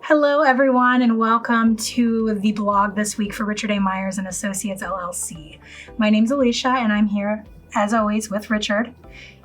Hello, everyone, and welcome to the blog this week for Richard A. Myers and Associates, LLC. My name's Alicia, and I'm here, as always, with Richard.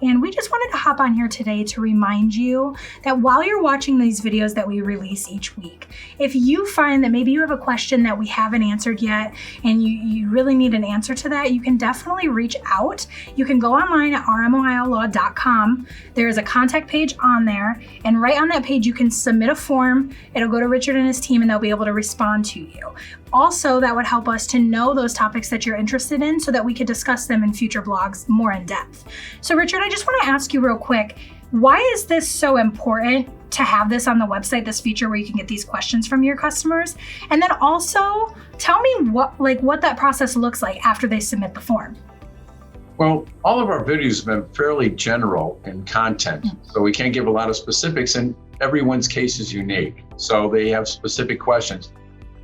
And we just wanted to hop on here today to remind you that while you're watching these videos that we release each week, if you find that maybe you have a question that we haven't answered yet and you really need an answer to that, you can definitely reach out. You can go online at rmohiolaw.com. There is a contact page on there, and right on that page you can submit a form. It'll go to Richard and his team and they'll be able to respond to you. Also, that would help us to know those topics that you're interested in so that we could discuss them in future blogs more in depth. So Richard, I just want to ask you real quick, why is this so important to have this on the website, this feature where you can get these questions from your customers? And then also tell me what that process looks like after they submit the form. Well, all of our videos have been fairly general in content, so we can't give a lot of specifics, and everyone's case is unique. So they have specific questions.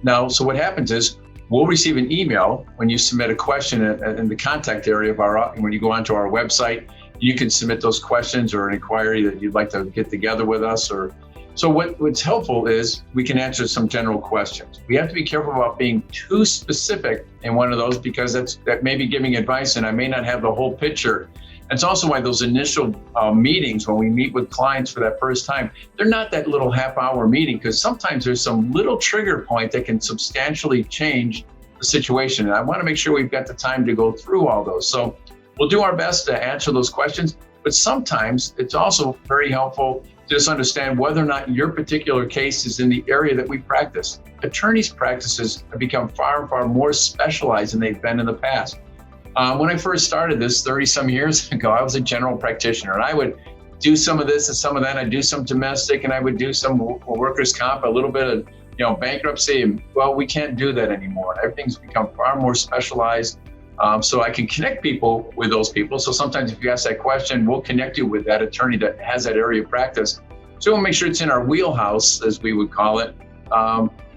Now, so what happens is we'll receive an email when you submit a question in the contact area of when you go onto our website. You can submit those questions or an inquiry that you'd like to get together with us. So what's helpful is we can answer some general questions. We have to be careful about being too specific in one of those because that may be giving advice and I may not have the whole picture. It's also why those initial meetings when we meet with clients for that first time, they're not that little half-hour meeting because sometimes there's some little trigger point that can substantially change the situation. And I want to make sure we've got the time to go through all those. So we'll do our best to answer those questions, but sometimes it's also very helpful to just understand whether or not your particular case is in the area that we practice. Attorneys' practices have become far and far more specialized than they've been in the past. When I first started this 30 some years ago, I was a general practitioner and I would do some of this and some of that. I'd do some domestic and I would do some workers' comp, a little bit of bankruptcy. Well, we can't do that anymore. Everything's become far more specialized. So I can connect people with those people. So sometimes if you ask that question, we'll connect you with that attorney that has that area of practice. So we'll make sure it's in our wheelhouse, as we would call it.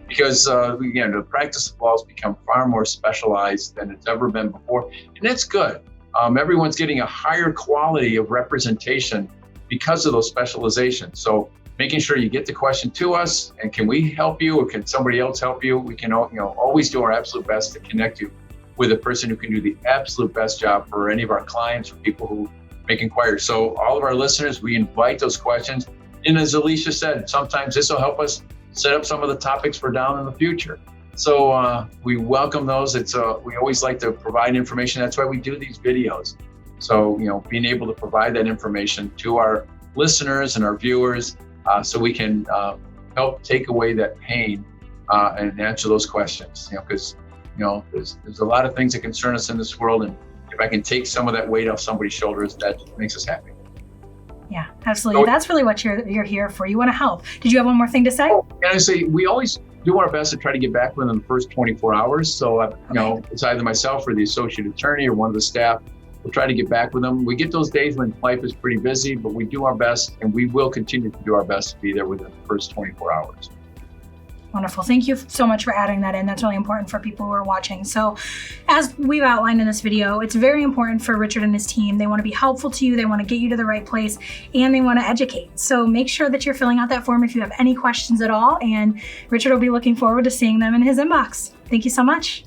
Because again, the practice of law has become far more specialized than it's ever been before. And that's good. Everyone's getting a higher quality of representation because of those specializations. So making sure you get the question to us and can we help you or can somebody else help you? We can always do our absolute best to connect you with a person who can do the absolute best job for any of our clients or people who make inquiries. So all of our listeners, we invite those questions. And as Alicia said, sometimes this will help us set up some of the topics for down in the future. So we welcome those. We always like to provide information. That's why we do these videos. So, being able to provide that information to our listeners and our viewers so we can help take away that pain and answer those questions, because there's a lot of things that concern us in this world, and if I can take some of that weight off somebody's shoulders, that makes us happy. Yeah, absolutely. That's really what you're here for. You want to help. Did you have one more thing to say? And I say we always do our best to try to get back within the first 24 hours. So, it's either myself or the associate attorney or one of the staff. We'll try to get back with them. We get those days when life is pretty busy, but we do our best, and we will continue to do our best to be there within the first 24 hours. Wonderful. Thank you so much for adding that in. That's really important for people who are watching. So as we've outlined in this video, it's very important for Richard and his team. They want to be helpful to you. They want to get you to the right place, and they want to educate. So make sure that you're filling out that form if you have any questions at all. And Richard will be looking forward to seeing them in his inbox. Thank you so much.